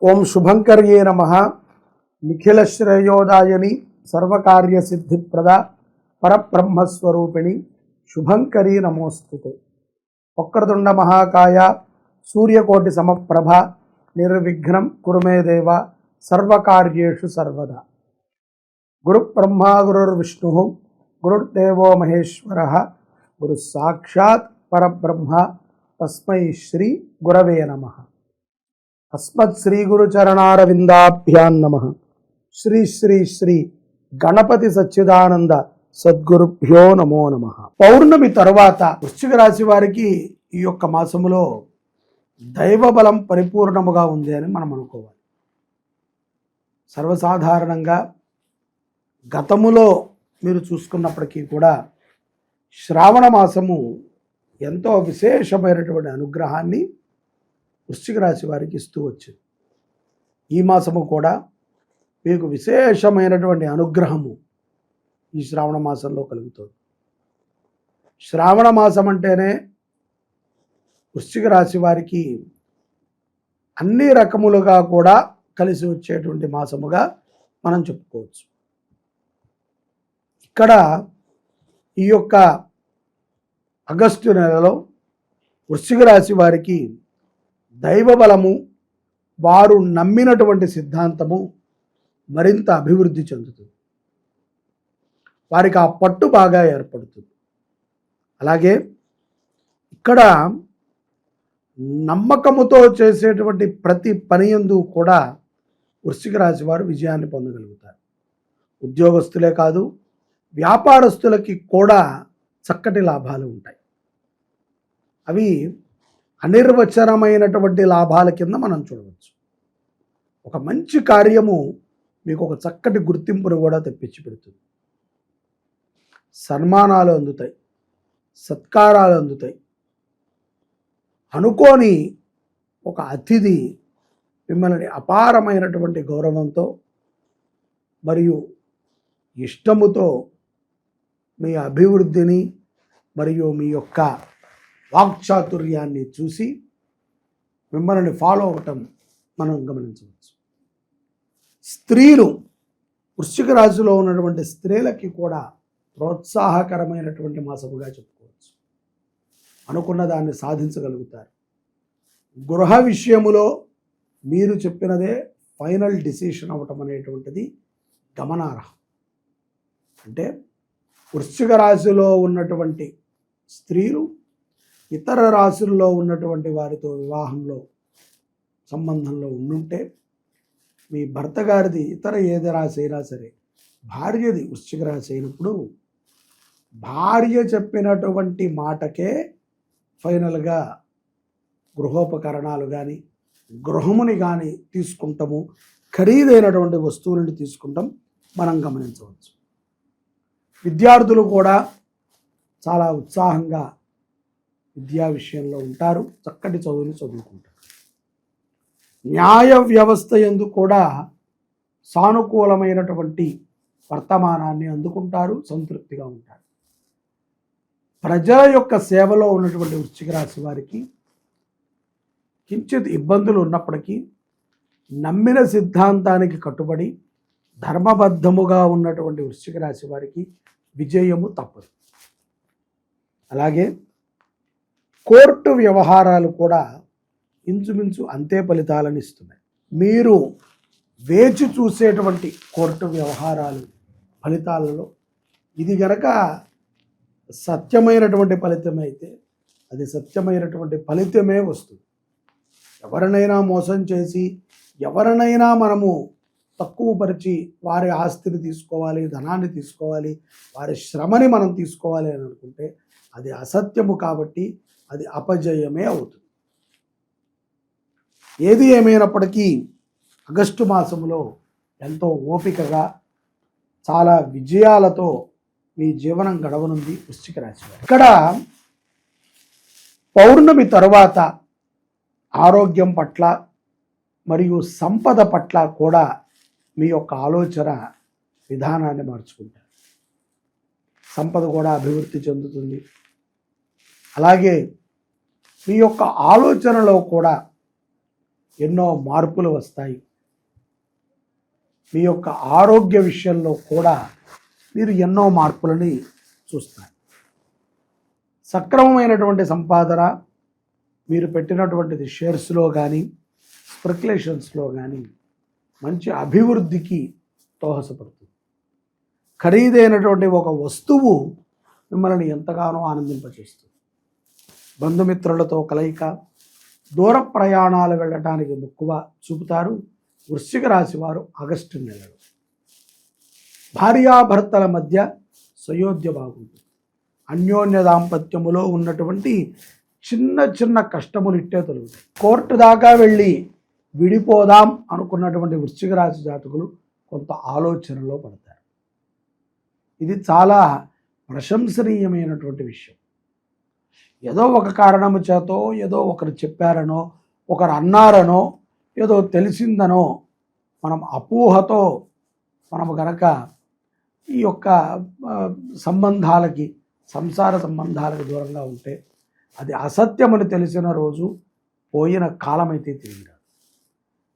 ఓం శుభంకర్యే నమః. నిఖిల శ్రేయోదాయని సర్వకార్య సిద్ధిప్రద పరబ్రహ్మస్వరూపిణి శుభంకరీ నమోస్తుతే. వక్రతుండ మహాకాయ సూర్యకోటి సమప్రభ నిర్విఘ్నం కురు మే దేవ సర్వకార్యేషు సర్వదా. గురు బ్రహ్మా గురుర్విష్ణు గురుర్దేవో మహేశ్వర గురు సాక్షాత్ పరబ్రహ్మ తస్మై శ్రీ గురవే నమః. అస్మత్ శ్రీ గురు చరణారవిందాభ్యాం నమః. శ్రీ శ్రీ శ్రీ గణపతి సచ్చిదానంద సద్గురుభ్యో నమో నమః. పౌర్ణమి తరువాత వృశ్చిక రాశి వారికి ఈ యొక్క మాసములో దైవబలం పరిపూర్ణముగా ఉంది అని మనం అనుకోవాలి. సర్వసాధారణంగా గతములో మీరు చూసుకున్నప్పటికీ కూడా శ్రావణ మాసము ఎంతో విశేషమైనటువంటి అనుగ్రహాన్ని వృశ్చిక రాశి వారికి ఇస్తూ వచ్చింది. ఈ మాసము కూడా మీకు విశేషమైనటువంటి అనుగ్రహము ఈ శ్రావణ మాసంలో కలుగుతుంది. శ్రావణ మాసం అంటేనే వృశ్చిక రాశి వారికి అన్ని రకములుగా కూడా కలిసి వచ్చేటువంటి మాసముగా మనం చెప్పుకోవచ్చు. ఇక్కడ ఈ యొక్క ఆగస్టు నెలలో వృశ్చిక రాశి వారికి దైవబలము, వారు నమ్మినటువంటి సిద్ధాంతము మరింత అభివృద్ధి చెందుతుంది. వారికి ఆ పట్టు బాగా ఏర్పడుతుంది. అలాగే ఇక్కడ నమ్మకముతో చేసేటువంటి ప్రతి పని యందు కూడా వృశ్చిక రాశి వారు విజయాన్ని పొందగలుగుతారు. ఉద్యోగస్తులే కాదు, వ్యాపారస్తులకి కూడా చక్కటి లాభాలు ఉంటాయి. అవి అనిర్వచనమైనటువంటి లాభాల కింద మనం చూడవచ్చు. ఒక మంచి కార్యము మీకు ఒక చక్కటి గుర్తింపును కూడా తెప్పించి పెడుతుంది. సన్మానాలు అందుతాయి, సత్కారాలు అందుతాయి. అనుకోని ఒక అతిథి మిమ్మల్ని అపారమైనటువంటి గౌరవంతో మరియు ఇష్టముతో మీ అభివృద్ధిని మరియు మీ యొక్క వాక్చాతుర్యాన్ని చూసి మిమ్మల్ని ఫాలో అవ్వటం మనం గమనించవచ్చు. స్త్రీలు, వృశ్చిక రాశిలో ఉన్నటువంటి స్త్రీలకి కూడా ప్రోత్సాహకరమైనటువంటి మాసముగా చెప్పుకోవచ్చు. అనుకున్న దాన్ని సాధించగలుగుతారు. గృహ విషయములో మీరు చెప్పినదే ఫైనల్ డిసిషన్ అవ్వటం అనేటువంటిది గమనార్హం. అంటే వృశ్చిక రాశిలో ఉన్నటువంటి స్త్రీలు ఇతర రాశుల్లో ఉన్నటువంటి వారితో వివాహంలో సంబంధంలో ఉండుంటే, మీ భర్త గారిది ఇతర ఏది రాశి అయినా సరే, భార్యది వృశ్చిక రాశి అయినప్పుడు భార్య చెప్పినటువంటి మాటకే ఫైనల్గా గృహోపకరణాలు కానీ గృహముని కానీ తీసుకుంటాము, ఖరీదైనటువంటి వస్తువులను తీసుకుంటాం మనం గమనించవచ్చు. విద్యార్థులు కూడా చాలా ఉత్సాహంగా విద్యా విషయంలో ఉంటారు, చక్కటి చదువులు చదువుకుంటారు. న్యాయ వ్యవస్థ యందు కూడా సానుకూలమైనటువంటి వర్తమానాన్ని అందుకుంటారు, సంతృప్తిగా ఉంటారు. ప్రజల యొక్క సేవలో ఉన్నటువంటి వృశ్చిక రాశి వారికి కించిత్ ఇబ్బందులు ఉన్నప్పటికీ నమ్మిన సిద్ధాంతానికి కట్టుబడి ధర్మబద్ధముగా ఉన్నటువంటి వృశ్చిక రాశి వారికి విజయము తప్పదు. అలాగే కోర్టు వ్యవహారాలు కూడా ఇంచుమించు అంతే ఫలితాలను ఇస్తున్నాయి. మీరు వేచి చూసేటువంటి కోర్టు వ్యవహారాలు ఫలితాలలో ఇది గనక సత్యమైనటువంటి ఫలితమే అయితే అది సత్యమైనటువంటి ఫలితమే వస్తుంది. ఎవరినైనా మోసం చేసి ఎవరినైనా మనము తక్కువపరిచి వారి ఆస్తిని తీసుకోవాలి, ధనాన్ని తీసుకోవాలి, వారి శ్రమని మనం తీసుకోవాలి అని అనుకుంటే అది అసత్యము. కాబట్టి అది అపజయమే అవుతుంది. ఏది ఏమైనప్పటికీ ఆగస్టు మాసంలో ఎంతో ఓపికగా చాలా విజయాలతో మీ జీవనం గడవనుంది వృశ్చిక రాశి వారు. ఇక్కడ పౌర్ణమి తరువాత ఆరోగ్యం పట్ల మరియు సంపద పట్ల కూడా మీ యొక్క ఆలోచన విధానాన్ని మార్చుకుంటారు. సంపద కూడా అభివృద్ధి చెందుతుంది. అలాగే మీ యొక్క ఆలోచనలో కూడా ఎన్నో మార్పులు వస్తాయి. మీ యొక్క ఆరోగ్య విషయంలో కూడా మీరు ఎన్నో మార్పులని చూస్తారు. సక్రమమైనటువంటి సంపాదన మీరు పెట్టినటువంటిది షేర్స్లో కానీ స్పెక్యులేషన్స్లో కానీ మంచి అభివృద్ధికి దోహదపడుతుంది. ఖరీదైనటువంటి ఒక వస్తువు మిమ్మల్ని ఎంతగానో ఆనందింపచేస్తుంది. బంధుమిత్రులతో కలయిక, దూర ప్రయాణాలు వెళ్ళటానికి మక్కువ చూపుతారు వృశ్చిక రాశి వారు ఆగస్టు నెలలో. భార్యాభర్తల మధ్య సయోధ్య బాగుంటుంది. అన్యోన్య దాంపత్యములో ఉన్నటువంటి చిన్న చిన్న కష్టములు ఇట్టే తొలుగుతాయి. కోర్టు దాకా వెళ్ళి విడిపోదాం అనుకున్నటువంటి వృశ్చిక రాశి జాతకులు కొంత ఆలోచనలో పడతారు. ఇది చాలా ప్రశంసనీయమైనటువంటి విషయం. ఏదో ఒక కారణము చేతో, ఏదో ఒకరు చెప్పారనో, ఒకరు అన్నారనో, ఏదో తెలిసిందనో మనం అపోహతో మనము గనక ఈ యొక్క సంబంధాలకి, సంసార సంబంధాలకు దూరంగా ఉంటే అది అసత్యమని తెలిసిన రోజు పోయిన కాలమైతే తిరిగిరాదు.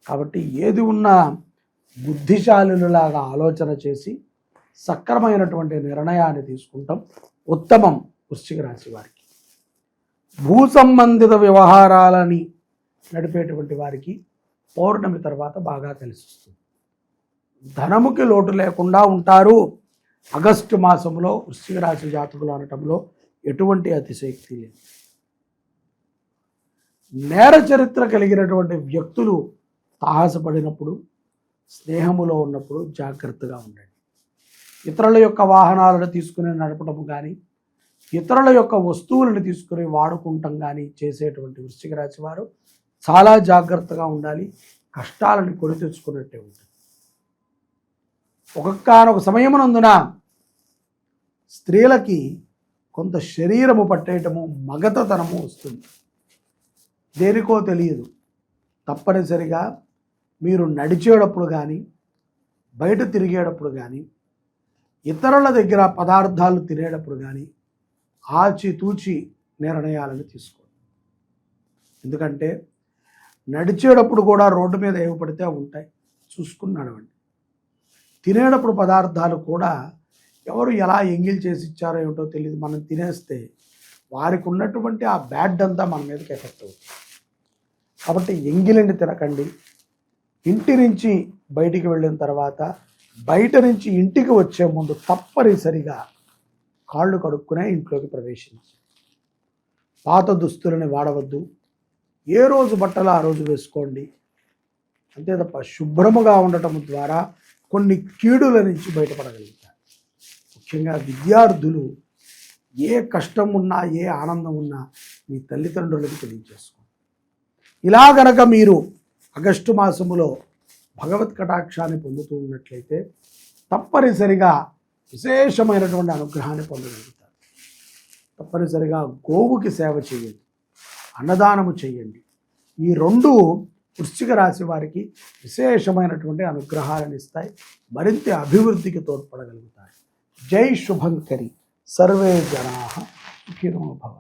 కాబట్టి ఏది ఉన్నా బుద్ధిశాలులాగా ఆలోచన చేసి సక్రమైనటువంటి నిర్ణయాన్ని తీసుకుంటాం ఉత్తమం వృశ్చిక రాశి వారికి. భూ సంబంధిత వ్యవహారాలని నడిపేటువంటి వారికి పౌర్ణమి తర్వాత బాగా కలిసి వస్తుంది. ధనముకి లోటు లేకుండా ఉంటారు. ఆగస్టు మాసంలో వృశ్చిక రాశి జాతకులు అనటంలో ఎటువంటి అతిశయోక్తి లేదు. నేర చరిత్ర కలిగినటువంటి వ్యక్తులు తాహసపడినప్పుడు, స్నేహములో ఉన్నప్పుడు జాగ్రత్తగా ఉండండి. ఇతరుల యొక్క వాహనాలను తీసుకుని నడపడం కానీ, ఇతరుల యొక్క వస్తువులను తీసుకుని వాడుకుంటాం కానీ చేసేటువంటి వృశ్చిక రాశి వారు చాలా జాగ్రత్తగా ఉండాలి. కష్టాలను కొని తెచ్చుకున్నట్టే ఉంటుంది. ఒక్కొక్కనొక సమయమునందున స్త్రీలకి కొంత శరీరము పట్టేయటము, మగతతనము వస్తుంది. దేనికో తెలియదు. తప్పనిసరిగా మీరు నడిచేటప్పుడు కానీ, బయట తిరిగేటప్పుడు కానీ, ఇతరుల దగ్గర పదార్థాలు తినేటప్పుడు కానీ ఆచితూచి నిర్ణయాలను తీసుకోండి. ఎందుకంటే నడిచేటప్పుడు కూడా రోడ్డు మీద ఏవి పడితే ఉంటాయి, చూసుకుని నడవండి. తినేటప్పుడు పదార్థాలు కూడా ఎవరు ఎలా ఎంగిల్ చేసి ఇచ్చారో ఏమిటో తెలియదు, మనం తినేస్తే వారికి ఉన్నటువంటి ఆ బ్యాడ్ అంతా మన మీదకి ఎఫెక్ట్ అవుతుంది. కాబట్టి ఎంగిలిని తినకండి. ఇంటి నుంచి బయటికి వెళ్ళిన తర్వాత, బయట నుంచి ఇంటికి వచ్చే ముందు తప్పనిసరిగా కాళ్ళు కడుక్కునే ఇంట్లోకి ప్రవేశించి, పాత దుస్తులని వాడవద్దు. ఏ రోజు బట్టలు ఆ రోజు వేసుకోండి. అంతే తప్ప శుభ్రముగా ఉండటం ద్వారా కొన్ని కీడుల నుంచి బయటపడగలుగుతారు. ముఖ్యంగా విద్యార్థులు ఏ కష్టం ఉన్నా, ఏ ఆనందం ఉన్నా మీ తల్లిదండ్రులకు తెలియజేసుకోండి. ఇలా గనక మీరు ఆగస్టు మాసములో భగవత్ కటాక్షాన్ని పొందుతూ ఉన్నట్లయితే తప్పనిసరిగా విశేషమైనటువంటి అనుగ్రహాన్ని పొందగలుగుతారు. తప్పనిసరిగా గోవుకి సేవ చేయండి, అన్నదానము చేయండి. ఈ రెండు వృశ్చిక రాశి వారికి విశేషమైనటువంటి అనుగ్రహాలను ఇస్తాయి, మరింత అభివృద్ధికి తోడ్పడగలుగుతాయి. జై శుభంకరి. సర్వే జనాః సుఖినో భవంతు.